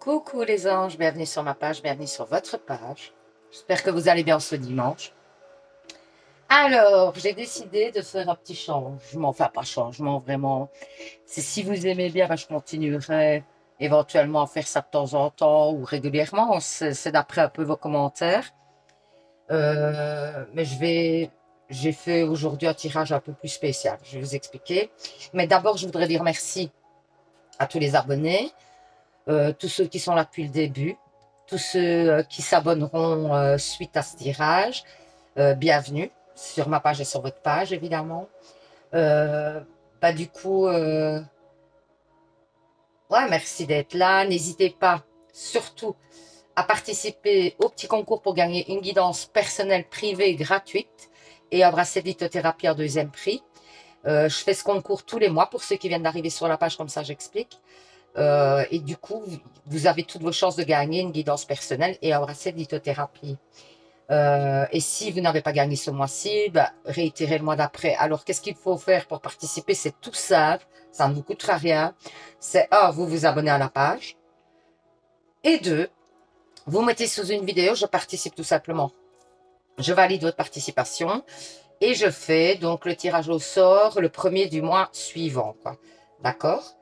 Coucou les anges, bienvenue sur ma page, bienvenue sur votre page. J'espère que vous allez bien ce dimanche. Alors, j'ai décidé de faire un petit changement, enfin pas changement vraiment. C'est si vous aimez bien, je continuerai éventuellement à faire ça de temps en temps ou régulièrement. C'est d'après un peu vos commentaires. Mais j'ai fait aujourd'hui un tirage un peu plus spécial. Je vais vous expliquer. Mais d'abord, je voudrais dire merci à tous les abonnés. Tous ceux qui sont là depuis le début, tous ceux qui s'abonneront suite à ce tirage, bienvenue sur ma page et sur votre page évidemment. Euh, du coup, ouais, merci d'être là. N'hésitez pas surtout à participer au petit concours pour gagner une guidance personnelle privée gratuite et un bracelet de lithothérapie en deuxième prix. Je fais ce concours tous les mois pour ceux qui viennent d'arriver sur la page, comme ça j'explique. Et du coup, vous avez toutes vos chances de gagner une guidance personnelle et un bracelet de lithothérapie. Et si vous n'avez pas gagné ce mois-ci, réitérez le mois d'après. Alors, qu'est-ce qu'il faut faire pour participer? C'est tout simple, ça ne vous coûtera rien. C'est un, vous vous abonnez à la page. Et deux, vous mettez sous une vidéo, je participe tout simplement. Je valide votre participation et je fais donc le tirage au sort le premier du mois suivant, quoi. D'accord?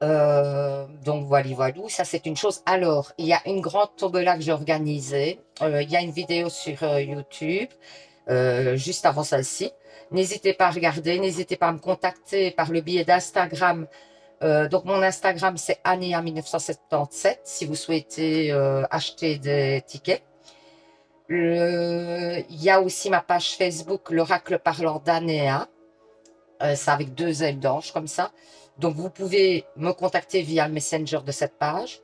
Donc voilà, ça c'est une chose. Alors, il y a une grande tombola que j'ai organisée. Il y a une vidéo sur YouTube, juste avant celle-ci. N'hésitez pas à regarder, n'hésitez pas à me contacter par le biais d'Instagram. Donc mon Instagram c'est Anea1977 si vous souhaitez acheter des tickets. Il y a aussi ma page Facebook, l'oracle parlant d'Anea. C'est avec deux ailes d'ange comme ça. Donc, vous pouvez me contacter via le messenger de cette page.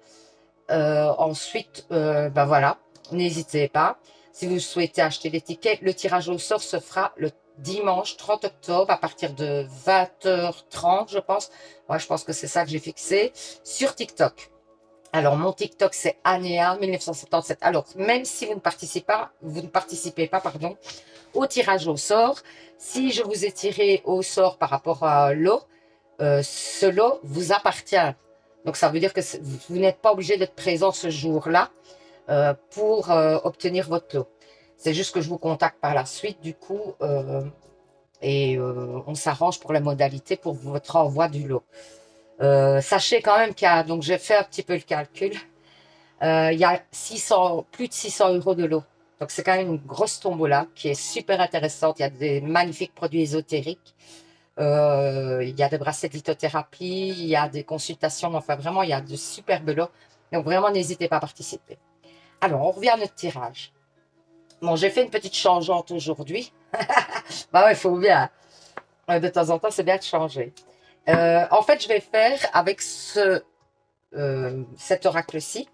Ensuite, voilà, n'hésitez pas. Si vous souhaitez acheter les tickets, le tirage au sort se fera le dimanche 30 octobre à partir de 20h30, je pense. Ouais, je pense que c'est ça que j'ai fixé sur TikTok. Alors, mon TikTok, c'est Anea1977. Alors, même si vous ne participez pas, pardon, au tirage au sort, si je vous ai tiré au sort par rapport à l'eau, ce lot vous appartient. Donc, ça veut dire que vous n'êtes pas obligé d'être présent ce jour-là pour obtenir votre lot. C'est juste que je vous contacte par la suite, du coup, on s'arrange pour la modalité pour votre envoi du lot. Sachez quand même qu'il y a, donc j'ai fait un petit peu le calcul, il y a plus de 600 € de lot. Donc c'est quand même une grosse tombola qui est super intéressante. Il y a des magnifiques produits ésotériques. Il y a des bracelets de lithothérapie, il y a des consultations, enfin vraiment, il y a de superbes lots. Donc vraiment, n'hésitez pas à participer. Alors, on revient à notre tirage. Bon, j'ai fait une petite changeante aujourd'hui. Bah ouais, il faut bien. De temps en temps, c'est bien de changer. En fait, je vais faire avec cet oracle-ci,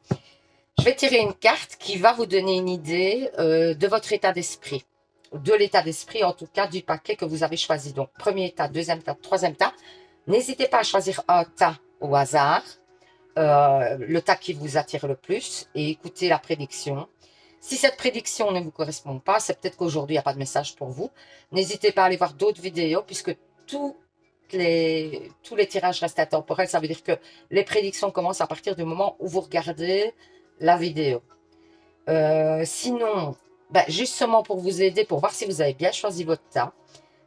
je vais tirer une carte qui va vous donner une idée de votre état d'esprit. De l'état d'esprit, en tout cas, du paquet que vous avez choisi. Donc, premier tas, deuxième tas, troisième tas. N'hésitez pas à choisir un tas au hasard, le tas qui vous attire le plus, et écoutez la prédiction. Si cette prédiction ne vous correspond pas, c'est peut-être qu'aujourd'hui, il n'y a pas de message pour vous. N'hésitez pas à aller voir d'autres vidéos, puisque tous les tirages restent intemporels. Ça veut dire que les prédictions commencent à partir du moment où vous regardez la vidéo. Sinon, justement pour vous aider, pour voir si vous avez bien choisi votre tas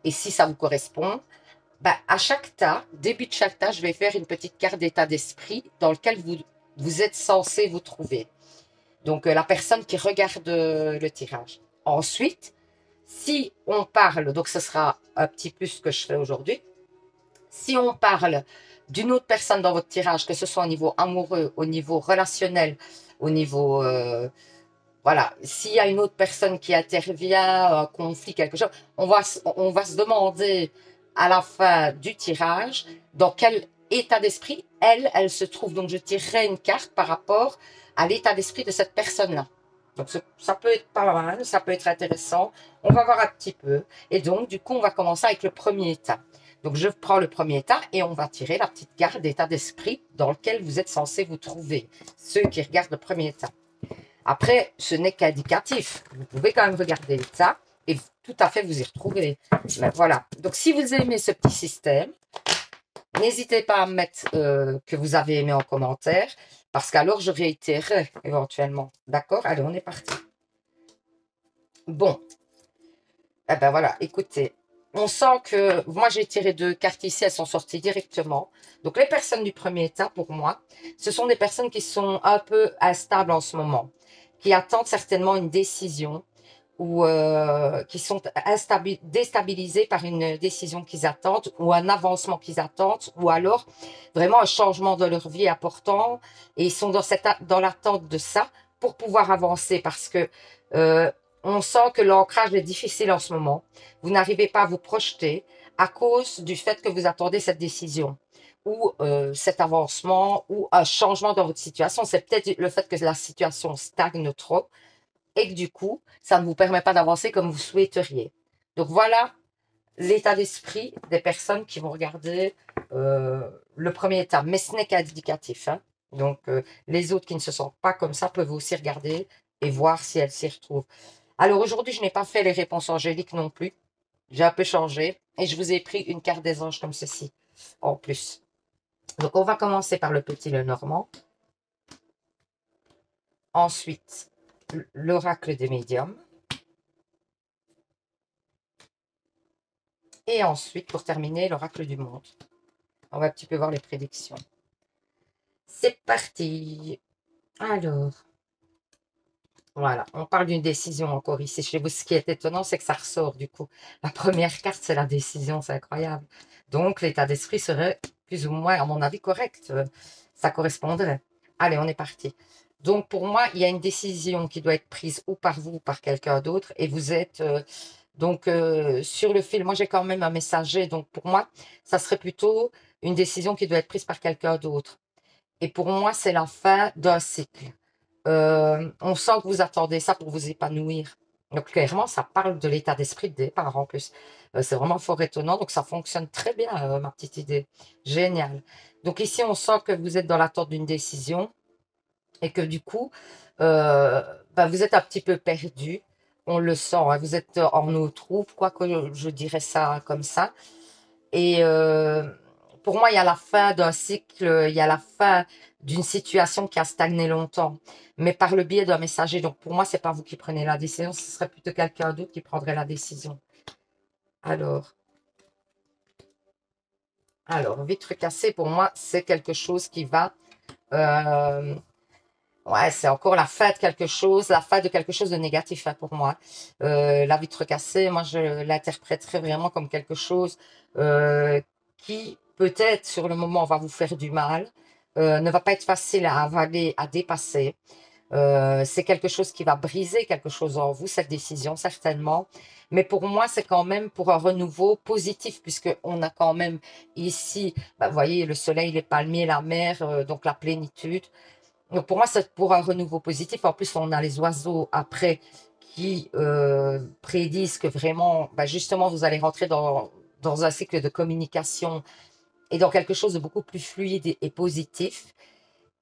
et si ça vous correspond, à chaque tas, début de chaque tas, je vais faire une petite carte d'état d'esprit dans lequel vous êtes censé vous trouver. Donc, la personne qui regarde le tirage. Ensuite, si on parle, donc ce sera un petit peu ce que je fais aujourd'hui, si on parle d'une autre personne dans votre tirage, que ce soit au niveau amoureux, au niveau relationnel, au niveau... voilà, s'il y a une autre personne qui intervient, un conflit, quelque chose, on va se demander à la fin du tirage dans quel état d'esprit elle se trouve. Donc, je tirerai une carte par rapport à l'état d'esprit de cette personne-là. Donc, ça peut être pas mal, ça peut être intéressant. On va voir un petit peu. Et donc, du coup, on va commencer avec le premier état. Donc, je prends le premier état et on va tirer la petite carte d'état d'esprit dans lequel vous êtes censé vous trouver. Ceux qui regardent le premier état. Après, ce n'est qu'indicatif. Vous pouvez quand même regarder ça et tout à fait vous y retrouver. Mais voilà. Donc, si vous aimez ce petit système, N'hésitez pas à me mettre que vous avez aimé en commentaire, parce qu'alors je réitérerai éventuellement. D'accord? Allez, on est parti. Bon, eh ben voilà, écoutez, on sent que, moi j'ai tiré 2 cartes ici, elles sont sorties directement. Donc les personnes du premier état, pour moi, ce sont des personnes qui sont un peu instables en ce moment, qui attendent certainement une décision, ou qui sont déstabilisés par une décision qu'ils attendent, ou un avancement qu'ils attendent, ou alors vraiment un changement de leur vie important, et ils sont dans l'attente de ça pour pouvoir avancer, parce que euh, on sent que l'ancrage est difficile en ce moment. Vous n'arrivez pas à vous projeter à cause du fait que vous attendez cette décision ou cet avancement ou un changement dans votre situation. C'est peut-être le fait que la situation stagne trop et que du coup, ça ne vous permet pas d'avancer comme vous souhaiteriez. Donc voilà l'état d'esprit des personnes qui vont regarder le premier état, mais ce n'est qu'indicatif. Hein. Donc les autres qui ne se sentent pas comme ça peuvent aussi regarder et voir si elles s'y retrouvent. Alors aujourd'hui, je n'ai pas fait les réponses angéliques non plus. J'ai un peu changé et je vous ai pris une carte des anges comme ceci en plus. Donc on va commencer par le petit Lenormand. Ensuite, l'oracle des médiums. Et ensuite, pour terminer, l'oracle du monde. On va un petit peu voir les prédictions. C'est parti. Alors, voilà, on parle d'une décision encore ici chez vous. Ce qui est étonnant, c'est que ça ressort du coup. La première carte, c'est la décision, c'est incroyable. Donc, l'état d'esprit serait plus ou moins, à mon avis, correct. Ça correspondrait. Allez, on est parti. Donc, pour moi, il y a une décision qui doit être prise ou par vous ou par quelqu'un d'autre. Et vous êtes sur le fil. Moi, j'ai quand même un messager. Donc, pour moi, ça serait plutôt une décision qui doit être prise par quelqu'un d'autre. Et pour moi, c'est la fin d'un cycle. On sent que vous attendez ça pour vous épanouir. Donc, clairement, ça parle de l'état d'esprit des parents en plus. C'est vraiment fort étonnant. Donc, ça fonctionne très bien, ma petite idée. Génial. Donc, ici, on sent que vous êtes dans l'attente d'une décision et que du coup, vous êtes un petit peu perdu. On le sent. Hein. Vous êtes en eau trouble, quoi que je dirais ça comme ça. Et pour moi, il y a la fin d'un cycle, il y a la fin d'une situation qui a stagné longtemps, mais par le biais d'un messager. Donc pour moi, c'est pas vous qui prenez la décision, ce serait plutôt quelqu'un d'autre qui prendrait la décision. Alors, vitre cassée, pour moi, c'est quelque chose qui va... ouais, c'est encore la fin de quelque chose, la fin de quelque chose de négatif hein, pour moi. La vitre cassée, moi, je l'interpréterais vraiment comme quelque chose qui, peut-être, sur le moment, va vous faire du mal, ne va pas être facile à avaler, à dépasser. C'est quelque chose qui va briser quelque chose en vous, cette décision, certainement. Mais pour moi, c'est quand même pour un renouveau positif, puisqu'on a quand même ici, vous voyez, le soleil, les palmiers, la mer, donc la plénitude. Donc pour moi, c'est pour un renouveau positif. En plus, on a les oiseaux après qui prédisent que vraiment, justement, vous allez rentrer dans un cycle de communication et dans quelque chose de beaucoup plus fluide et positif.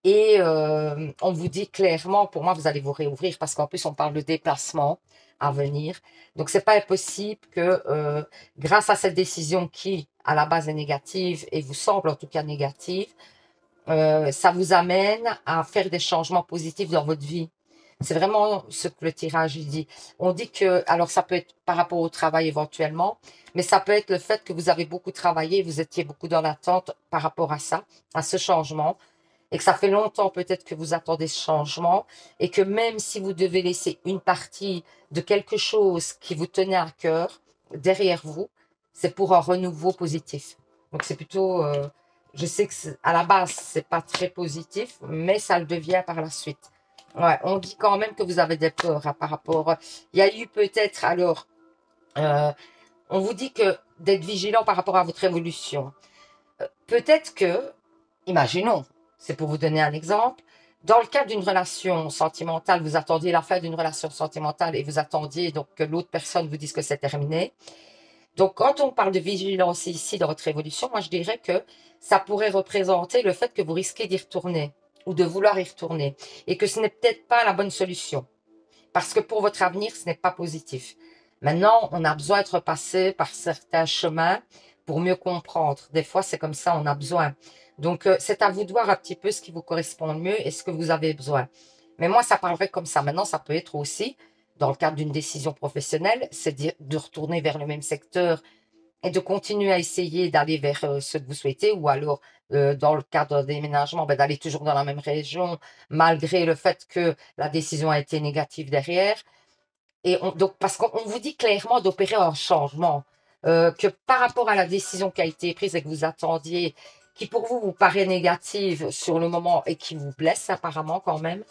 Et on vous dit clairement, pour moi, vous allez vous réouvrir parce qu'en plus, on parle de déplacement à venir. Donc, c'est pas impossible que grâce à cette décision qui, à la base, est négative et vous semble en tout cas négative, ça vous amène à faire des changements positifs dans votre vie. C'est vraiment ce que le tirage dit. On dit que, alors ça peut être par rapport au travail éventuellement, mais ça peut être le fait que vous avez beaucoup travaillé, vous étiez beaucoup dans l'attente par rapport à ça, à ce changement, et que ça fait longtemps peut-être que vous attendez ce changement, et que même si vous devez laisser une partie de quelque chose qui vous tenait à cœur derrière vous, c'est pour un renouveau positif. Donc c'est plutôt, je sais que à la base c'est pas très positif, mais ça le devient par la suite. Ouais, on dit quand même que vous avez des peurs hein, par rapport. Il y a eu peut-être alors, on vous dit que d'être vigilant par rapport à votre évolution. Peut-être que, imaginons, c'est pour vous donner un exemple, dans le cadre d'une relation sentimentale, vous attendiez la fin d'une relation sentimentale et vous attendiez donc que l'autre personne vous dise que c'est terminé. Donc, quand on parle de vigilance ici dans votre évolution, moi je dirais que ça pourrait représenter le fait que vous risquez d'y retourner ou de vouloir y retourner et que ce n'est peut-être pas la bonne solution parce que pour votre avenir, ce n'est pas positif. Maintenant, on a besoin d'être passé par certains chemins pour mieux comprendre. Des fois, c'est comme ça, on a besoin. Donc, c'est à vous de voir un petit peu ce qui vous correspond le mieux et ce que vous avez besoin. Mais moi, ça parlerait comme ça. Maintenant, ça peut être aussi, dans le cadre d'une décision professionnelle, c'est de retourner vers le même secteur et de continuer à essayer d'aller vers ce que vous souhaitez, ou alors, dans le cadre d'un déménagement, ben, d'aller toujours dans la même région, malgré le fait que la décision a été négative derrière. Et donc, parce qu'on vous dit clairement d'opérer un changement, que par rapport à la décision qui a été prise et que vous attendiez, qui pour vous vous paraît négative sur le moment et qui vous blesse apparemment quand même,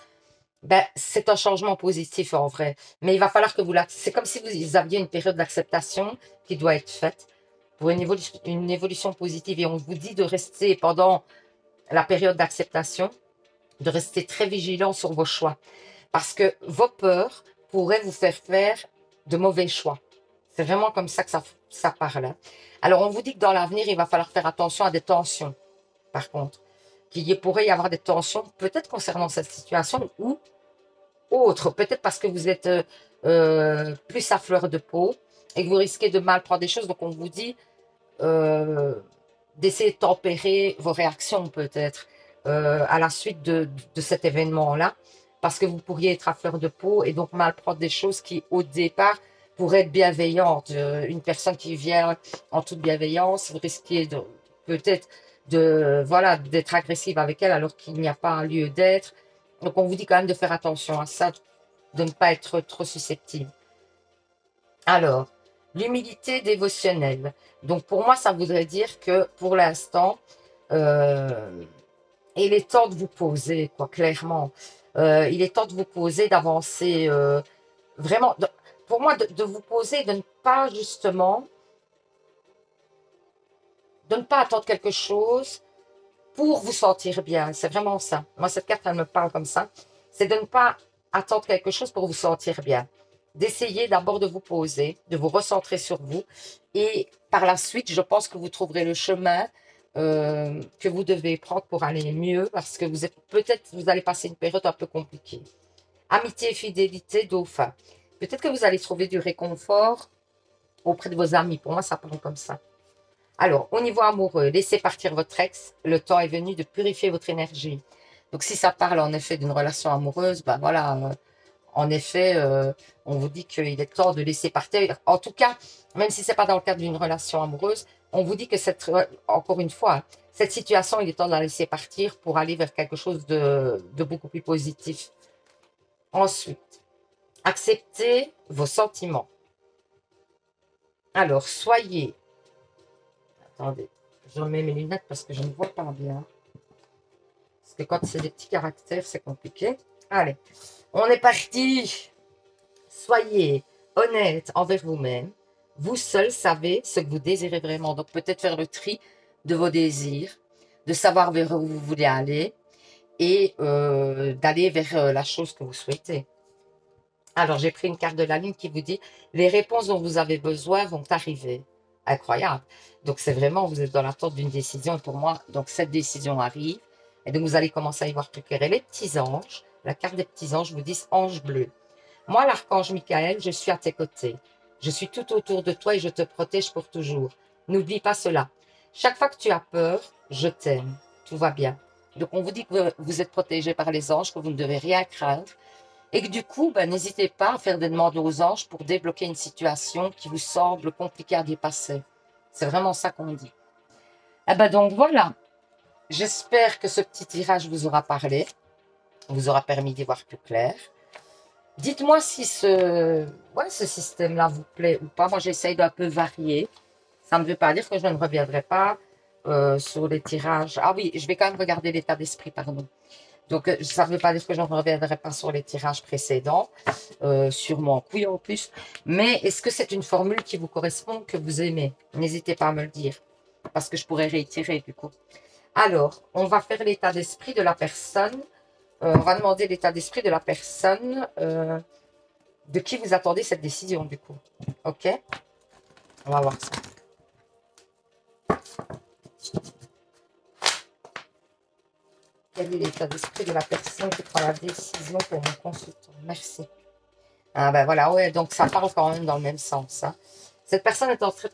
ben, c'est un changement positif en vrai. Mais il va falloir que c'est comme si vous aviez une période d'acceptation qui doit être faite pour une évolution positive. Et on vous dit de rester pendant la période d'acceptation, de rester très vigilant sur vos choix. Parce que vos peurs pourraient vous faire de mauvais choix. C'est vraiment comme ça que ça parle. Alors, on vous dit que dans l'avenir, il va falloir faire attention à des tensions, par contre. Qu'il pourrait y avoir des tensions, peut-être concernant cette situation ou autre. Peut-être parce que vous êtes plus à fleur de peau et que vous risquez de mal prendre des choses. Donc, on vous dit d'essayer de tempérer vos réactions, peut-être, à la suite de cet événement-là. Parce que vous pourriez être à fleur de peau et donc mal prendre des choses qui, au départ, pourraient être bienveillantes. Une personne qui vient en toute bienveillance, vous risquez peut-être voilà, d'être agressive avec elle alors qu'il n'y a pas un lieu d'être. Donc, on vous dit quand même de faire attention à ça, de ne pas être trop susceptible. Alors, l'humilité dévotionnelle. Donc, pour moi, ça voudrait dire que, pour l'instant, il est temps de vous poser, quoi, clairement. Il est temps de vous poser, d'avancer, vraiment, pour moi, de vous poser, de ne pas justement, de ne pas attendre quelque chose pour vous sentir bien. C'est vraiment ça. Moi, cette carte, elle me parle comme ça. C'est de ne pas attendre quelque chose pour vous sentir bien. D'essayer d'abord de vous poser, de vous recentrer sur vous. Et par la suite, je pense que vous trouverez le chemin que vous devez prendre pour aller mieux parce que vous allez passer une période un peu compliquée. Amitié et fidélité, dauphin. Peut-être que vous allez trouver du réconfort auprès de vos amis. Pour moi, ça parle comme ça. Alors, au niveau amoureux, laissez partir votre ex. Le temps est venu de purifier votre énergie. Donc, si ça parle en effet d'une relation amoureuse, ben voilà, en effet, on vous dit qu'il est temps de laisser partir. En tout cas, même si c'est pas dans le cadre d'une relation amoureuse, on vous dit que encore une fois, cette situation, il est temps de la laisser partir pour aller vers quelque chose de beaucoup plus positif. Ensuite, acceptez vos sentiments. Alors, soyez... Attendez, je remets mes lunettes parce que je ne vois pas bien. Parce que quand c'est des petits caractères, c'est compliqué. Allez, on est parti. Soyez honnête envers vous-même. Vous seul savez ce que vous désirez vraiment. Donc, peut-être faire le tri de vos désirs, de savoir vers où vous voulez aller et d'aller vers la chose que vous souhaitez. Alors, j'ai pris une carte de la lune qui vous dit « Les réponses dont vous avez besoin vont arriver ». Incroyable. Donc, c'est vraiment, vous êtes dans l'attente d'une décision. Et pour moi, donc cette décision arrive. Et donc, vous allez commencer à y voir plus clair. Et les petits anges, la carte des petits anges vous dit « Ange bleu ». Moi, l'archange Michael, je suis à tes côtés. Je suis tout autour de toi et je te protège pour toujours. N'oublie pas cela. Chaque fois que tu as peur, je t'aime. Tout va bien. Donc, on vous dit que vous êtes protégé par les anges, que vous ne devez rien craindre. Et que du coup, ben, n'hésitez pas à faire des demandes aux anges pour débloquer une situation qui vous semble compliquée à dépasser. C'est vraiment ça qu'on dit. Eh ben donc voilà. J'espère que ce petit tirage vous aura parlé, vous aura permis d'y voir plus clair. Dites-moi si ce système-là vous plaît ou pas. Moi, j'essaye d'un peu varier. Ça ne veut pas dire que je ne reviendrai pas sur les tirages. Ah oui, je vais quand même regarder l'état d'esprit, pardon. Donc, ça ne veut pas dire que je ne reviendrai pas sur les tirages précédents, sûrement oui en plus. Mais est-ce que c'est une formule qui vous correspond, que vous aimez? N'hésitez pas à me le dire, parce que je pourrais réitérer du coup. Alors, on va faire l'état d'esprit de la personne. On va demander l'état d'esprit de la personne de qui vous attendez cette décision du coup. Ok? On va voir ça. Quel est l'état d'esprit de la personne qui prend la décision pour mon consultant? Merci. Ah ben voilà, ouais, donc ça parle quand même dans le même sens. Hein. Cette personne est en train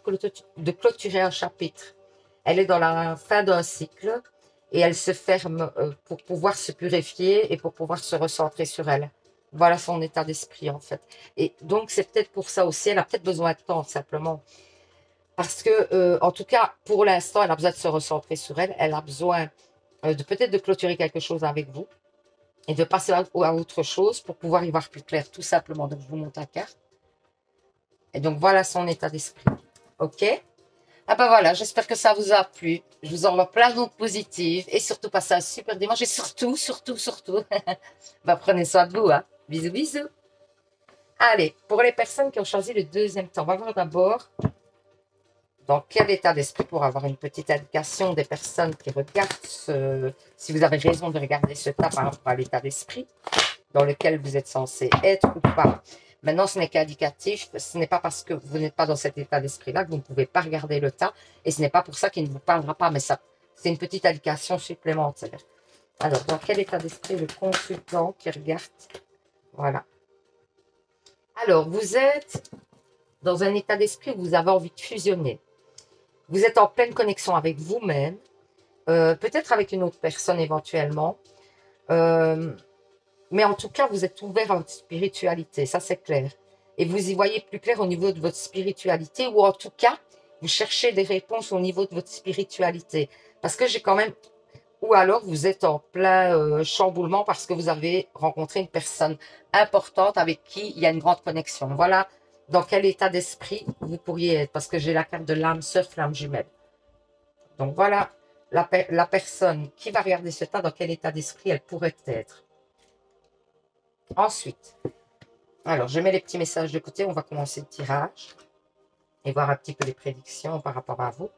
de clôturer un chapitre. Elle est dans la fin d'un cycle et elle se ferme pour pouvoir se purifier et pour pouvoir se recentrer sur elle. Voilà son état d'esprit en fait. Et donc c'est peut-être pour ça aussi, elle a peut-être besoin de temps simplement. Parce que, en tout cas, pour l'instant, elle a besoin de se recentrer sur elle. Elle a besoin de peut-être de clôturer quelque chose avec vous et de passer à autre chose pour pouvoir y voir plus clair, tout simplement. Donc, je vous montre la carte. Et donc, voilà son état d'esprit. OK? Ah ben voilà, j'espère que ça vous a plu. Je vous envoie plein d'ondes positives et surtout passez un super dimanche et surtout, bah, prenez soin de vous. Hein. Bisous, bisous. Allez, pour les personnes qui ont choisi le deuxième temps, on va voir d'abord dans quel état d'esprit pour avoir une petite indication des personnes qui regardent si vous avez raison de regarder ce tas par rapport à l'état d'esprit dans lequel vous êtes censé être ou pas. Maintenant, ce n'est qu'indicatif. Ce n'est pas parce que vous n'êtes pas dans cet état d'esprit-là que vous ne pouvez pas regarder le tas. Et ce n'est pas pour ça qu'il ne vous parlera pas. Mais ça, c'est une petite indication supplémentaire. Alors, dans quel état d'esprit le consultant qui regarde? Voilà. Alors, vous êtes dans un état d'esprit où vous avez envie de fusionner. Vous êtes en pleine connexion avec vous-même. Peut-être avec une autre personne éventuellement. Mais en tout cas, vous êtes ouvert à votre spiritualité, ça c'est clair. Et vous y voyez plus clair au niveau de votre spiritualité, ou en tout cas, vous cherchez des réponses au niveau de votre spiritualité. Parce que j'ai quand même... Ou alors, vous êtes en plein chamboulement parce que vous avez rencontré une personne importante avec qui il y a une grande connexion. Voilà dans quel état d'esprit vous pourriez être. Parce que j'ai la carte de l'âme sœur, flamme jumelle. Donc voilà la personne qui va regarder ce tas, dans quel état d'esprit elle pourrait être. Ensuite, alors je mets les petits messages de côté, on va commencer le tirage et voir un petit peu les prédictions par rapport à vous.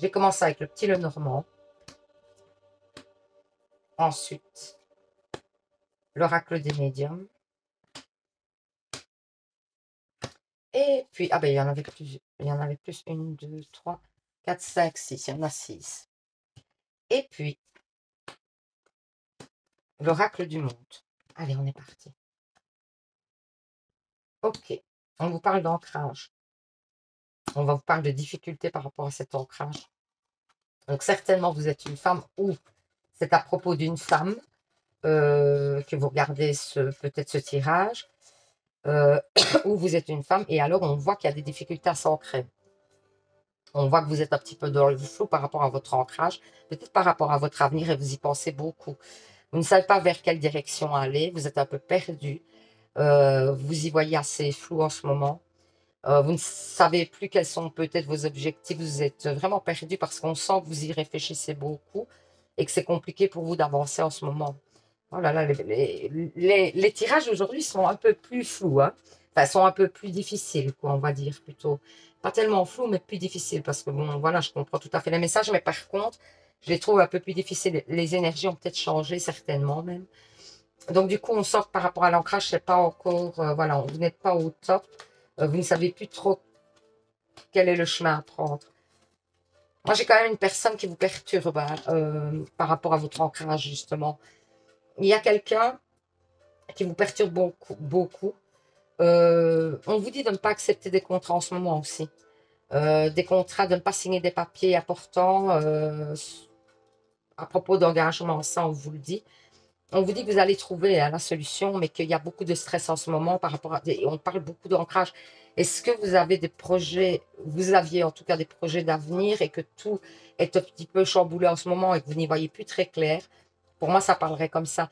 J'ai commencé avec le petit Lenormand. Ensuite, l'oracle des médiums. Et puis, ah ben il y en avait plus. Il y en avait plus. 1, 2, 3, 4, 5, 6. Il y en a 6. Et puis, l'oracle du monde. Allez, on est parti. Ok. On vous parle d'ancrage. On va vous parler de difficultés par rapport à cet ancrage. Donc, certainement, vous êtes une femme ou c'est à propos d'une femme que vous regardez peut-être ce tirage, où vous êtes une femme et alors on voit qu'il y a des difficultés à s'ancrer. On voit que vous êtes un petit peu dans le flou par rapport à votre ancrage, peut-être par rapport à votre avenir et vous y pensez beaucoup. Vous ne savez pas vers quelle direction aller, vous êtes un peu perdu, vous y voyez assez flou en ce moment. Vous ne savez plus quels sont peut-être vos objectifs, vous êtes vraiment perdu parce qu'on sent que vous y réfléchissez beaucoup et que c'est compliqué pour vous d'avancer en ce moment. Oh là là, les tirages aujourd'hui sont un peu plus flous, hein. Enfin, sont un peu plus difficiles, quoi, on va dire plutôt. Pas tellement flous, mais plus difficiles parce que bon, voilà, je comprends tout à fait les messages, mais par contre, je les trouve un peu plus difficiles. Les énergies ont peut-être changé, certainement même. Donc, du coup, on sort par rapport à l'ancrage, c'est pas encore, voilà, vous n'êtes pas au top. Vous ne savez plus trop quel est le chemin à prendre. Moi, j'ai quand même une personne qui vous perturbe hein, par rapport à votre ancrage, justement. Il y a quelqu'un qui vous perturbe beaucoup, beaucoup. On vous dit de ne pas accepter des contrats en ce moment aussi. Des contrats, de ne pas signer des papiers importants à propos d'engagement, ça on vous le dit. On vous dit que vous allez trouver hein, la solution, mais qu'il y a beaucoup de stress en ce moment par rapport à... On parle beaucoup d'ancrage. Est-ce que vous avez des projets, vous aviez en tout cas des projets d'avenir et que tout est un petit peu chamboulé en ce moment et que vous n'y voyez plus très clair? Pour moi, ça parlerait comme ça.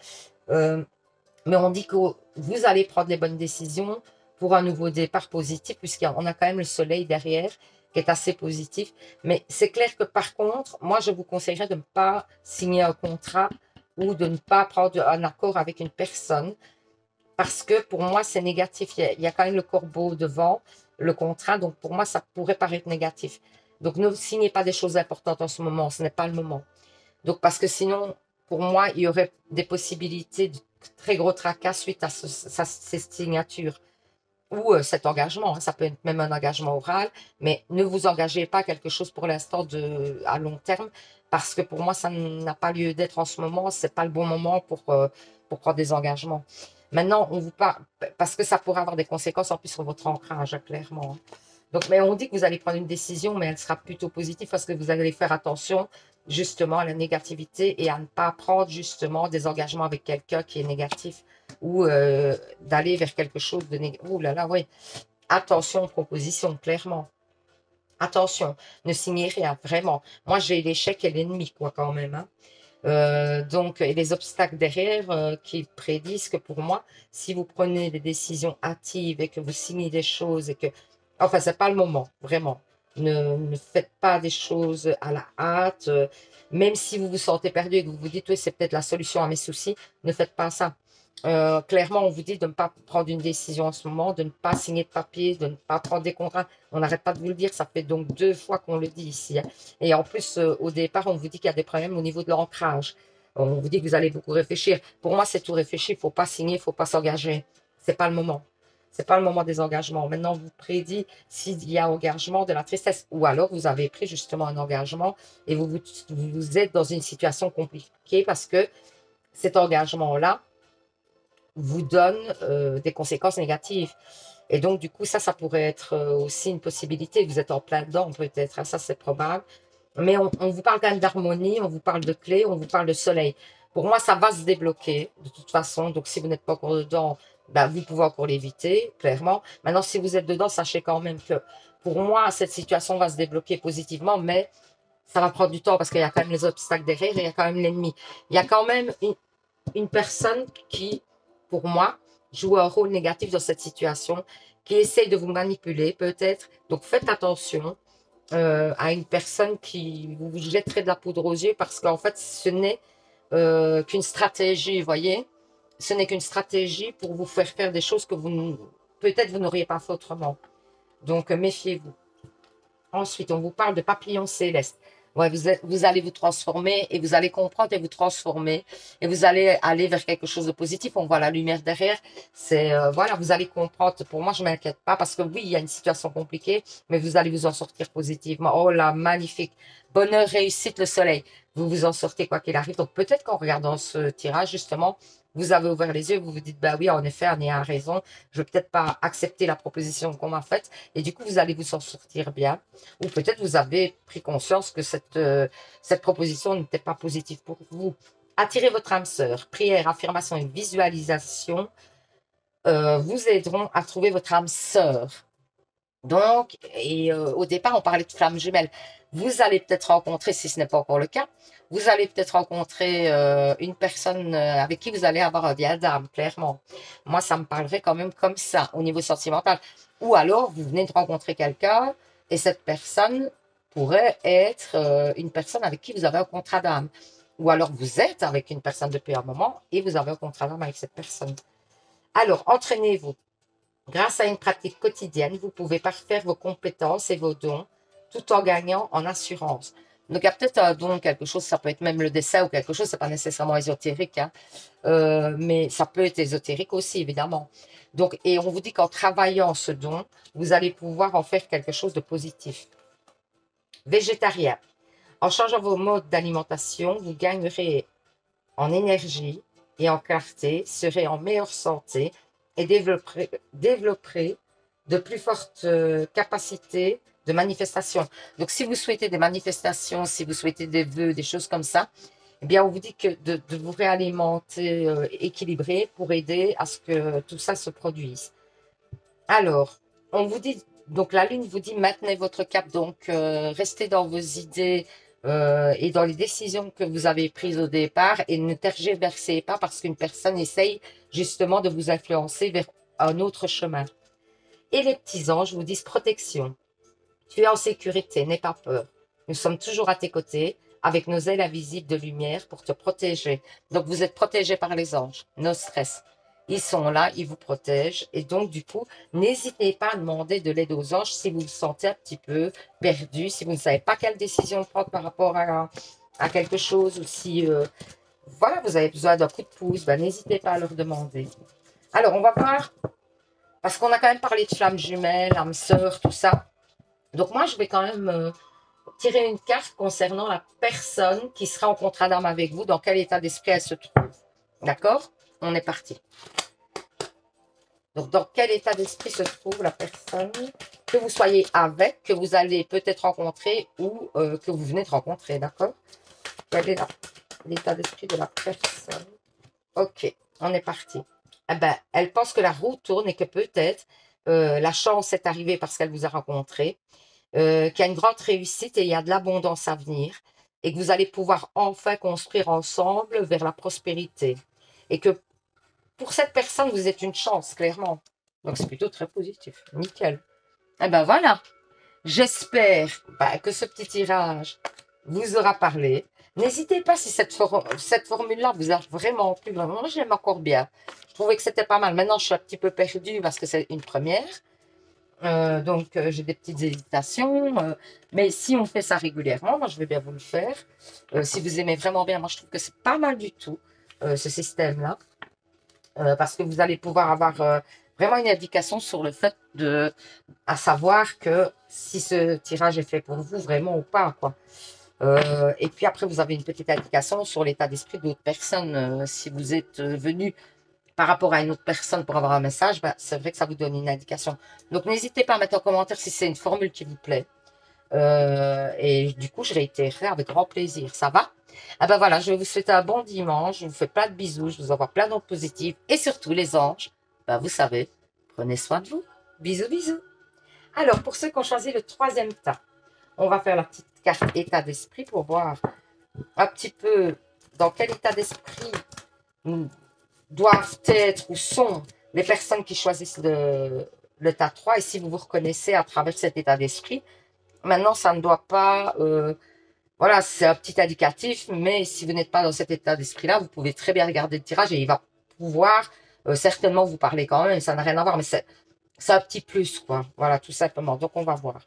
Mais on dit que vous allez prendre les bonnes décisions pour un nouveau départ positif, puisqu'on a quand même le soleil derrière, qui est assez positif. Mais c'est clair que par contre, moi, je vous conseillerais de ne pas signer un contrat ou de ne pas prendre un accord avec une personne, parce que pour moi, c'est négatif. Il y a quand même le corbeau devant, le contrat, donc pour moi, ça pourrait paraître négatif. Donc ne signez pas des choses importantes en ce moment, ce n'est pas le moment. Donc parce que sinon, pour moi, il y aurait des possibilités de très gros tracas suite à ces signatures ou cet engagement. Hein. Ça peut être même un engagement oral, mais ne vous engagez pas à quelque chose pour l'instant à long terme parce que pour moi, ça n'a pas lieu d'être en ce moment. C'est pas le bon moment pour prendre des engagements. Maintenant, on vous parle, parce que ça pourrait avoir des conséquences en plus sur votre ancrage, clairement. Donc, mais on dit que vous allez prendre une décision, mais elle sera plutôt positive parce que vous allez faire attention justement à la négativité et à ne pas prendre justement des engagements avec quelqu'un qui est négatif ou d'aller vers quelque chose de négatif. Ouh là là, oui. Attention aux propositions, clairement. Attention, ne signez rien, vraiment. Moi, j'ai l'échec et l'ennemi, quoi, quand même. Hein. Donc, et les obstacles derrière qui prédisent que pour moi, si vous prenez des décisions hâtives et que vous signez des choses et que, enfin, c'est pas le moment, vraiment. Ne faites pas des choses à la hâte, même si vous vous sentez perdu et que vous vous dites, oui, c'est peut-être la solution à mes soucis, ne faites pas ça. Clairement, on vous dit de ne pas prendre une décision en ce moment, de ne pas signer de papier, de ne pas prendre des contrats. On n'arrête pas de vous le dire, ça fait donc 2 fois qu'on le dit ici. Hein. Et en plus, au départ, on vous dit qu'il y a des problèmes au niveau de l'ancrage. On vous dit que vous allez beaucoup réfléchir. Pour moi, c'est tout réfléchir. Il ne faut pas signer, il ne faut pas s'engager. C'est pas le moment. C'est pas le moment des engagements. Maintenant, on vous prédit s'il y a engagement de la tristesse. Ou alors, vous avez pris justement un engagement et vous êtes dans une situation compliquée parce que cet engagement-là vous donne des conséquences négatives. Et donc, du coup, ça pourrait être aussi une possibilité. Vous êtes en plein dedans, peut-être. Hein, ça, c'est probable. Mais on vous parle quand même d'harmonie, on vous parle de clé, on vous parle de soleil. Pour moi, ça va se débloquer de toute façon. Donc, si vous n'êtes pas encore dedans, ben, vous pouvez encore l'éviter, clairement. Maintenant, si vous êtes dedans, sachez quand même que pour moi, cette situation va se débloquer positivement, mais ça va prendre du temps parce qu'il y a quand même les obstacles derrière et il y a quand même l'ennemi. Il y a quand même une personne qui, pour moi, joue un rôle négatif dans cette situation, qui essaye de vous manipuler peut-être. Donc, faites attention à une personne qui vous jetterait de la poudre aux yeux parce qu'en fait, ce n'est qu'une stratégie, vous voyez. Ce n'est qu'une stratégie pour vous faire des choses que peut-être vous n'auriez pas fait autrement. Donc, méfiez-vous. Ensuite, on vous parle de papillons célestes. Ouais, vous allez vous transformer et vous allez comprendre et vous transformer et vous allez aller vers quelque chose de positif. On voit la lumière derrière. C'est voilà, vous allez comprendre. Pour moi, je m'inquiète pas parce que oui, il y a une situation compliquée, mais vous allez vous en sortir positivement. Oh là, magnifique. Bonheur, réussite, le soleil. Vous vous en sortez quoi qu'il arrive. Donc peut-être qu'en regardant ce tirage, justement, vous avez ouvert les yeux, vous vous dites, bah oui, en effet, Annie a raison. Je vais peut-être pas accepter la proposition qu'on m'a faite. Et du coup, vous allez vous en sortir bien. Ou peut-être vous avez pris conscience que cette proposition n'était pas positive pour vous. Attirez votre âme sœur. Prière, affirmation et visualisation vous aideront à trouver votre âme sœur. Donc, et au départ, on parlait de flammes jumelles. Vous allez peut-être rencontrer, si ce n'est pas encore le cas, vous allez peut-être rencontrer une personne avec qui vous allez avoir un diadème, clairement. Moi, ça me parlerait quand même comme ça, au niveau sentimental. Ou alors, vous venez de rencontrer quelqu'un et cette personne pourrait être une personne avec qui vous avez un contrat d'âme. Ou alors, vous êtes avec une personne depuis un moment et vous avez un contrat d'âme avec cette personne. Alors, entraînez-vous. Grâce à une pratique quotidienne, vous pouvez parfaire vos compétences et vos dons tout en gagnant en assurance. Donc, il y a peut-être un don, quelque chose, ça peut être même le dessin ou quelque chose, c'est pas nécessairement ésotérique, hein, mais ça peut être ésotérique aussi, évidemment. Donc, et on vous dit qu'en travaillant ce don, vous allez pouvoir en faire quelque chose de positif. Végétarien. En changeant vos modes d'alimentation, vous gagnerez en énergie et en clarté, serez en meilleure santé et développerez de plus fortes capacités de manifestation. Donc, si vous souhaitez des manifestations, si vous souhaitez des vœux, des choses comme ça, eh bien, on vous dit que de vous réalimenter équilibré pour aider à ce que tout ça se produise. Alors, on vous dit, donc la Lune vous dit, maintenez votre cap, donc restez dans vos idées et dans les décisions que vous avez prises au départ et ne tergiversez pas parce qu'une personne essaye justement de vous influencer vers un autre chemin. Et les petits anges vous disent protection. Tu es en sécurité, n'aie pas peur. Nous sommes toujours à tes côtés avec nos ailes invisibles de lumière pour te protéger. Donc vous êtes protégé par les anges, no stress. Ils sont là, ils vous protègent. Et donc, du coup, n'hésitez pas à demander de l'aide aux anges si vous vous sentez un petit peu perdu, si vous ne savez pas quelle décision prendre par rapport à quelque chose, ou si voilà, vous avez besoin d'un coup de pouce, ben, n'hésitez pas à leur demander. Alors, on va voir, parce qu'on a quand même parlé de flammes jumelles, âmes sœurs, tout ça. Donc, moi, je vais quand même tirer une carte concernant la personne qui sera en contrat d'âme avec vous, dans quel état d'esprit elle se trouve. D'accord? On est parti. Donc, dans quel état d'esprit se trouve la personne que vous soyez avec, que vous allez peut-être rencontrer ou que vous venez de rencontrer, d'accord? Quel est l'état d'esprit de la personne? Ok, on est parti. Eh ben, elle pense que la roue tourne et que peut-être la chance est arrivée parce qu'elle vous a rencontré, qu'il y a une grande réussite et il y a de l'abondance à venir et que vous allez pouvoir enfin construire ensemble vers la prospérité. Et que pour cette personne, vous êtes une chance, clairement. Donc c'est plutôt très positif. Nickel. Eh ben voilà. J'espère que ce petit tirage vous aura parlé. N'hésitez pas si cette formule-là vous a vraiment plu. Moi, je l'aime encore bien. Je trouvais que c'était pas mal. Maintenant, je suis un petit peu perdue parce que c'est une première. Donc, j'ai des petites hésitations. Mais si on fait ça régulièrement, moi, je vais bien vous le faire. Si vous aimez vraiment bien, moi, je trouve que c'est pas mal du tout, ce système-là. Parce que vous allez pouvoir avoir vraiment une indication sur le fait à savoir que si ce tirage est fait pour vous vraiment ou pas, quoi. Et puis après, vous avez une petite indication sur l'état d'esprit d'autres personnes. Si vous êtes venu par rapport à une autre personne pour avoir un message, c'est vrai que ça vous donne une indication. Donc, n'hésitez pas à mettre en commentaire si c'est une formule qui vous plaît. Et du coup, je réitérerai avec grand plaisir. Ça va? Ah ben voilà, je vous souhaite un bon dimanche. Je vous fais plein de bisous. Je vous envoie plein d'ondes positives. Et surtout, les anges, vous savez, prenez soin de vous. Bisous, bisous. Alors, pour ceux qui ont choisi le troisième tas, on va faire la petite carte état d'esprit pour voir un petit peu dans quel état d'esprit doivent être ou sont les personnes qui choisissent le tas 3 et si vous vous reconnaissez à travers cet état d'esprit. Maintenant, ça ne doit pas... voilà, c'est un petit indicatif, mais si vous n'êtes pas dans cet état d'esprit-là, vous pouvez très bien regarder le tirage et il va pouvoir certainement vous parler quand même. Ça n'a rien à voir, mais c'est un petit plus, quoi. Voilà, tout simplement. Donc, on va voir.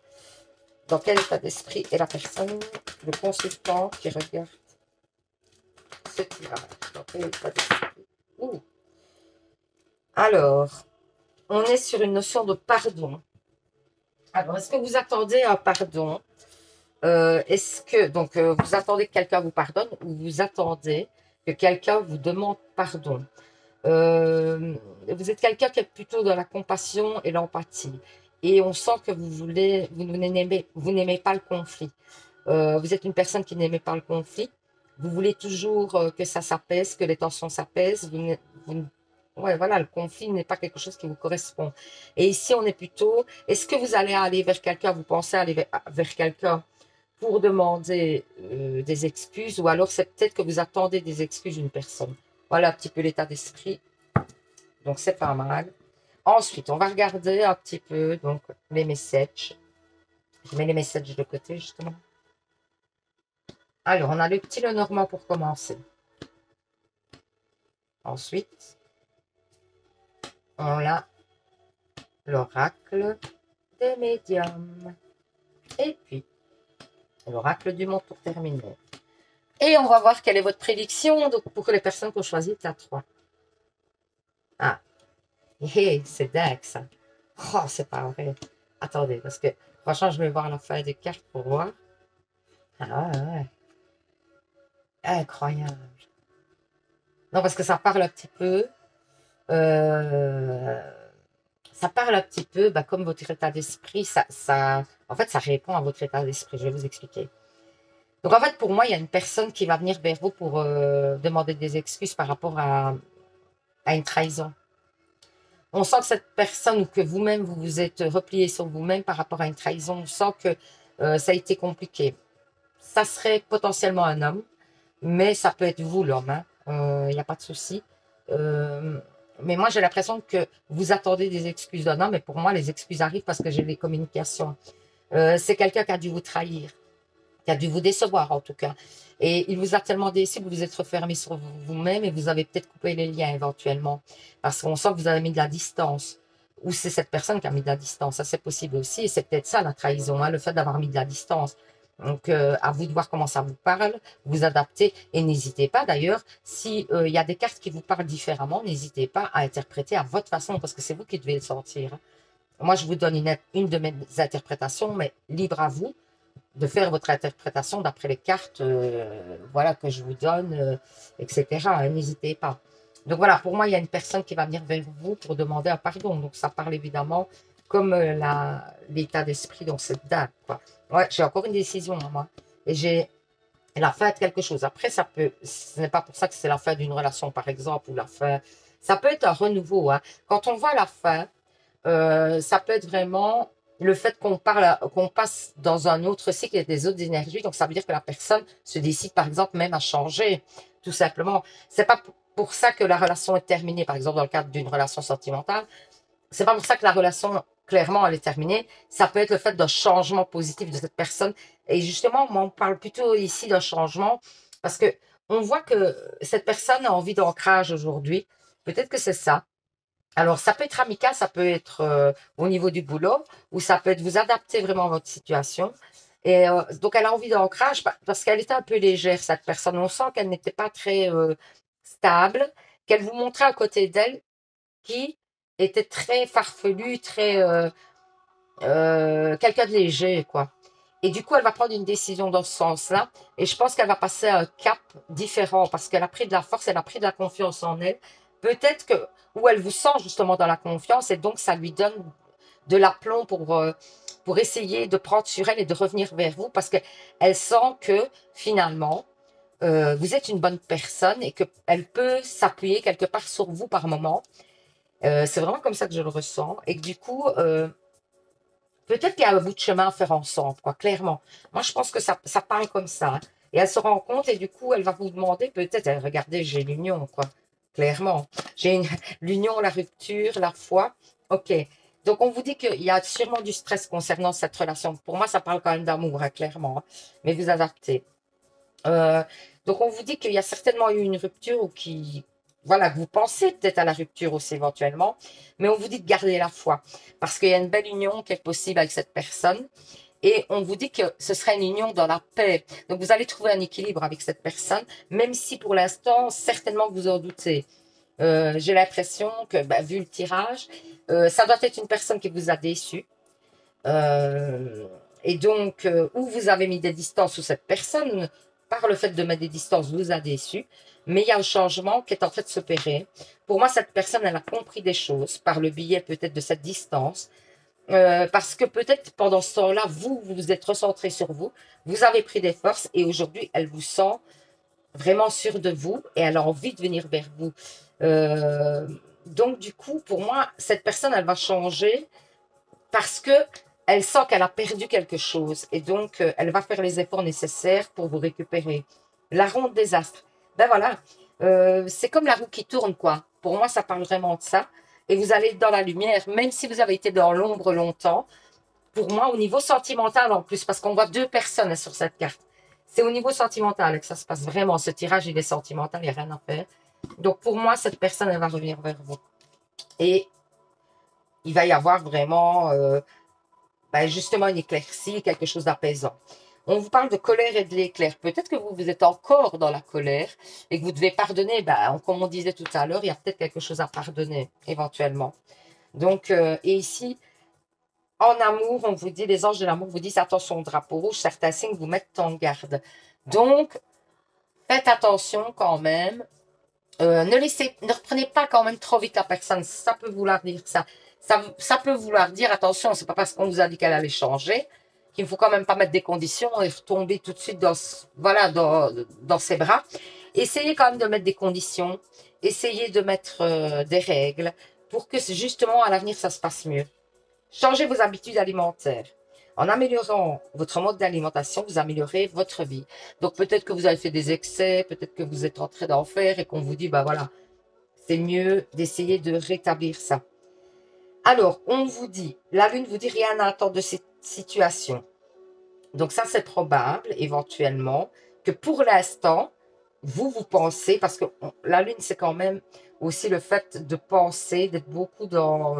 Dans quel état d'esprit est la personne, le consultant qui regarde ce tirage? Dans quel état d'esprit? Ouh. Alors, on est sur une notion de pardon. Alors, est-ce que vous attendez un pardon? Est-ce que, donc, vous attendez que quelqu'un vous pardonne ou vous attendez que quelqu'un vous demande pardon? Vous êtes quelqu'un qui est plutôt dans la compassion et l'empathie. Et on sent que vous n'aimez pas le conflit. Vous êtes une personne qui n'aimait pas le conflit. Vous voulez toujours que ça s'apaise, que les tensions s'apaisent. Ouais, voilà, le conflit n'est pas quelque chose qui vous correspond. Et ici, on est plutôt, est-ce que vous allez aller vers quelqu'un, vous pensez aller vers quelqu'un pour demander des excuses, ou alors c'est peut-être que vous attendez des excuses d'une personne. Voilà un petit peu l'état d'esprit. Donc, c'est pas mal. Ensuite, on va regarder un petit peu donc les messages. Je mets les messages de côté, justement. Alors, on a le petit Lenormand pour commencer. Ensuite, on a l'oracle des médiums. Et puis, l'oracle du monde pour terminer. Et on va voir quelle est votre prédiction donc, pour les personnes qui ont choisi la 3. Ah, hey, c'est dingue ça. Oh, c'est pas vrai. Attendez, parce que franchement, je vais voir la feuille de carte pour voir. Ah ouais. Incroyable. Non, parce que ça parle un petit peu. Ça parle un petit peu, comme votre état d'esprit. En fait, ça répond à votre état d'esprit. Je vais vous expliquer. Donc, en fait, pour moi, il y a une personne qui va venir vers vous pour demander des excuses par rapport à une trahison. On sent que cette personne ou que vous-même, vous vous êtes replié sur vous-même par rapport à une trahison. On sent que ça a été compliqué. Ça serait potentiellement un homme, mais ça peut être vous, l'homme. Il n'y a pas de souci. Mais moi, j'ai l'impression que vous attendez des excuses d'un homme, et pour moi, les excuses arrivent parce que j'ai les communications. C'est quelqu'un qui a dû vous trahir, qui a dû vous décevoir en tout cas. Et il vous a tellement déçu que vous vous êtes refermé sur vous-même et vous avez peut-être coupé les liens éventuellement. Parce qu'on sent que vous avez mis de la distance. Ou c'est cette personne qui a mis de la distance. Ça, c'est possible aussi. Et c'est peut-être ça la trahison, le fait d'avoir mis de la distance. Donc, à vous de voir comment ça vous parle, vous adapter. Et n'hésitez pas d'ailleurs, s'il y a des cartes qui vous parlent différemment, n'hésitez pas à interpréter à votre façon parce que c'est vous qui devez le sentir. Moi, je vous donne une de mes interprétations, mais libre à vous de faire votre interprétation d'après les cartes voilà, que je vous donne, etc. N'hésitez pas. Donc voilà, pour moi, il y a une personne qui va venir vers vous pour demander un pardon. Donc ça parle évidemment comme l'état d'esprit, donc cette date, quoi. Ouais, j'ai encore une décision, hein, moi. Et j'ai la fin de quelque chose. Après, ça peut, ce n'est pas pour ça que c'est la fin d'une relation, par exemple, ou la fin. Ça peut être un renouveau, hein. Quand on voit la fin, ça peut être vraiment le fait qu'on parle, qu'on passe dans un autre cycle et des autres énergies. Donc, ça veut dire que la personne se décide, par exemple, même à changer, tout simplement. C'est pas pour ça que la relation est terminée, par exemple, dans le cadre d'une relation sentimentale. C'est pas pour ça que la relation, clairement, elle est terminée. Ça peut être le fait d'un changement positif de cette personne. Et justement, moi, on parle plutôt ici d'un changement parce que on voit que cette personne a envie d'ancrage aujourd'hui. Peut-être que c'est ça. Alors, ça peut être amical, ça peut être au niveau du boulot, ou ça peut être vous adapter vraiment à votre situation. Et donc, elle a envie d'ancrage parce qu'elle était un peu légère, cette personne. On sent qu'elle n'était pas très stable, qu'elle vous montrait à côté d'elle qui était très farfelu, très quelqu'un de léger, quoi. Et du coup, elle va prendre une décision dans ce sens-là. Et je pense qu'elle va passer à un cap différent parce qu'elle a pris de la force, elle a pris de la confiance en elle. Peut-être que, où elle vous sent justement dans la confiance et donc ça lui donne de l'aplomb pour essayer de prendre sur elle et de revenir vers vous parce qu'elle sent que finalement, vous êtes une bonne personne et qu'elle peut s'appuyer quelque part sur vous par moment. C'est vraiment comme ça que je le ressens. Et que du coup, peut-être qu'il y a un bout de chemin à faire ensemble, quoi, clairement. Moi, je pense que ça parle comme ça, hein. Et elle se rend compte et du coup, elle va vous demander peut-être, regardez, j'ai l'union, quoi. Clairement. L'union, la rupture, la foi. OK. Donc, on vous dit qu'il y a sûrement du stress concernant cette relation. Pour moi, ça parle quand même d'amour, hein, clairement, hein. Mais vous adaptez. Euh, donc, on vous dit qu'il y a certainement eu une rupture ou qui, voilà, que vous pensez peut-être à la rupture aussi éventuellement, mais on vous dit de garder la foi parce qu'il y a une belle union qui est possible avec cette personne et on vous dit que ce sera une union dans la paix. Donc, vous allez trouver un équilibre avec cette personne, même si pour l'instant, certainement que vous en doutez. J'ai l'impression que, bah, vu le tirage, ça doit être une personne qui vous a déçu. Euh, et donc, où vous avez mis des distances, ou cette personne, par le fait de mettre des distances, vous a déçu. Mais il y a un changement qui est en train de s'opérer. Pour moi, cette personne, elle a compris des choses par le biais peut-être de cette distance. Parce que peut-être pendant ce temps-là, vous vous êtes recentré sur vous, vous avez pris des forces et aujourd'hui, elle vous sent vraiment sûre de vous et elle a envie de venir vers vous. Euh, donc, du coup, pour moi, cette personne, elle va changer parce que elle sent qu'elle a perdu quelque chose et donc elle va faire les efforts nécessaires pour vous récupérer. La ronde des astres. Ben voilà, c'est comme la roue qui tourne, quoi. Pour moi, ça parle vraiment de ça. Et vous allez être dans la lumière, même si vous avez été dans l'ombre longtemps. Pour moi, au niveau sentimental en plus, parce qu'on voit deux personnes sur cette carte. C'est au niveau sentimental que ça se passe vraiment. Ce tirage, il est sentimental, il n'y a rien à faire. Donc pour moi, cette personne, elle va revenir vers vous. Et il va y avoir vraiment ben, justement une éclaircie, quelque chose d'apaisant. On vous parle de colère et de l'éclair. Peut-être que vous êtes encore dans la colère et que vous devez pardonner. Ben, comme on disait tout à l'heure, il y a peut-être quelque chose à pardonner, éventuellement. Donc, et ici, en amour, on vous dit, les anges de l'amour vous disent attention au drapeau rouge, certains signes vous mettent en garde. Donc, faites attention quand même. Ne reprenez pas quand même trop vite la personne. Ça peut vouloir dire ça. Ça peut vouloir dire attention, c'est pas parce qu'on vous a dit qu'elle allait changer qu'il ne faut quand même pas mettre des conditions et retomber tout de suite voilà, dans ses bras. Essayez quand même de mettre des conditions. Essayez de mettre des règles pour que justement à l'avenir ça se passe mieux. Changez vos habitudes alimentaires. En améliorant votre mode d'alimentation, vous améliorez votre vie. Donc peut-être que vous avez fait des excès, peut-être que vous êtes en train d'en faire et qu'on vous dit, bah voilà, c'est mieux d'essayer de rétablir ça. Alors, on vous dit, la Lune vous dit rien à attendre de cette situation. Donc ça, c'est probable, éventuellement, que pour l'instant, vous pensez, parce que la Lune, c'est quand même aussi le fait de penser, d'être beaucoup dans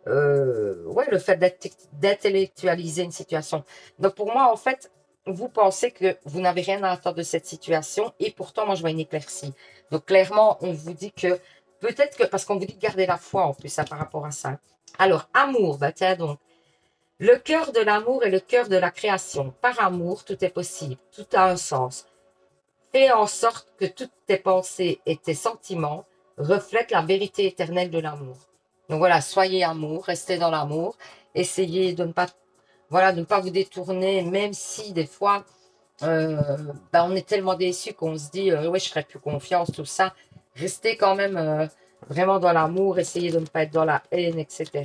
ouais, le fait d'intellectualiser une situation. Donc pour moi, en fait, vous pensez que vous n'avez rien à attendre de cette situation et pourtant, moi, je vois une éclaircie. Donc clairement, on vous dit que peut-être que, parce qu'on vous dit de garder la foi en plus ça, par rapport à ça. Alors, amour, bah tiens donc. Le cœur de l'amour est le cœur de la création. Par amour, tout est possible, tout a un sens. Fais en sorte que toutes tes pensées et tes sentiments reflète la vérité éternelle de l'amour. Donc voilà, soyez amour, restez dans l'amour, essayez de ne pas, voilà, de ne pas vous détourner, même si des fois, on est tellement déçu qu'on se dit, ouais, je ferai plus confiance, tout ça. Restez quand même vraiment dans l'amour, essayez de ne pas être dans la haine, etc.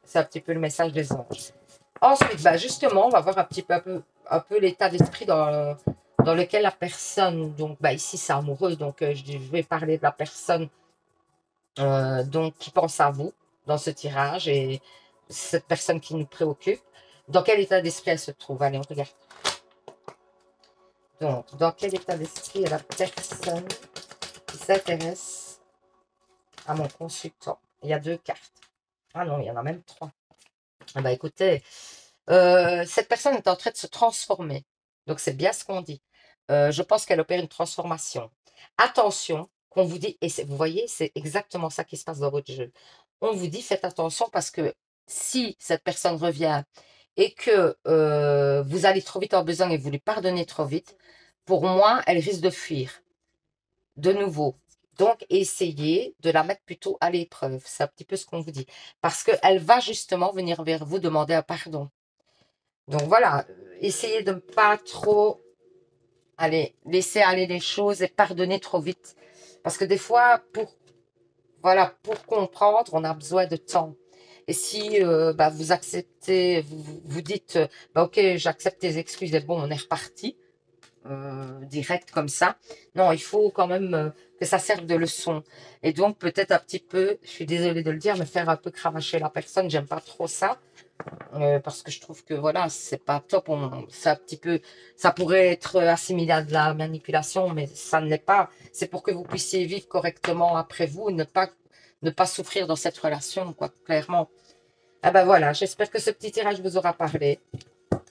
C'est un petit peu le message des anges. Ensuite, justement, on va voir un peu l'état d'esprit dans lequel la personne, donc ici c'est amoureux, donc je vais parler de la personne donc qui pense à vous dans ce tirage et cette personne qui nous préoccupe. Dans quel état d'esprit elle se trouve? Allez, on regarde. Donc, dans quel état d'esprit est la personne qui s'intéresse à mon consultant? Il y a 2 cartes. Ah non, il y en a même 3. Ah écoutez, cette personne est en train de se transformer. Donc, c'est bien ce qu'on dit. Je pense qu'elle opère une transformation. Attention, qu'on vous dit, et vous voyez, c'est exactement ça qui se passe dans votre jeu. On vous dit, faites attention parce que si cette personne revient et que vous allez trop vite en besoin et vous lui pardonnez trop vite, pour moi, elle risque de fuir de nouveau. Donc, essayez de la mettre plutôt à l'épreuve. C'est un petit peu ce qu'on vous dit. Parce qu'elle va justement venir vers vous demander un pardon. Donc voilà, essayez de ne pas trop laisser aller les choses et pardonner trop vite. Parce que des fois, pour comprendre, on a besoin de temps. Et si vous acceptez, vous dites, ok, j'accepte tes excuses et bon, on est reparti, direct comme ça. Non, il faut quand même que ça serve de leçon. Et donc, peut-être un petit peu, je suis désolée de le dire, mais faire un peu cravacher la personne, j'aime pas trop ça. Parce que je trouve que voilà, c'est pas top. C'est un petit peu, ça pourrait être assimilé à de la manipulation, mais ça ne l'est pas. C'est pour que vous puissiez vivre correctement après vous, ne pas souffrir dans cette relation, quoi, clairement. Ah voilà, j'espère que ce petit tirage vous aura parlé,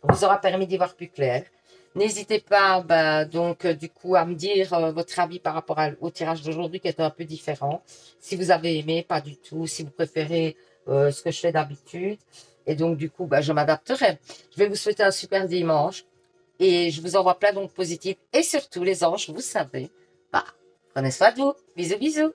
vous aura permis d'y voir plus clair. N'hésitez pas, donc, du coup, à me dire votre avis par rapport au tirage d'aujourd'hui qui est un peu différent. Si vous avez aimé, pas du tout. Si vous préférez ce que je fais d'habitude. Et donc, du coup, je m'adapterai. Je vais vous souhaiter un super dimanche. Et je vous envoie plein d'ondes positives. Et surtout, les anges, vous savez, prenez soin de vous. Bisous, bisous.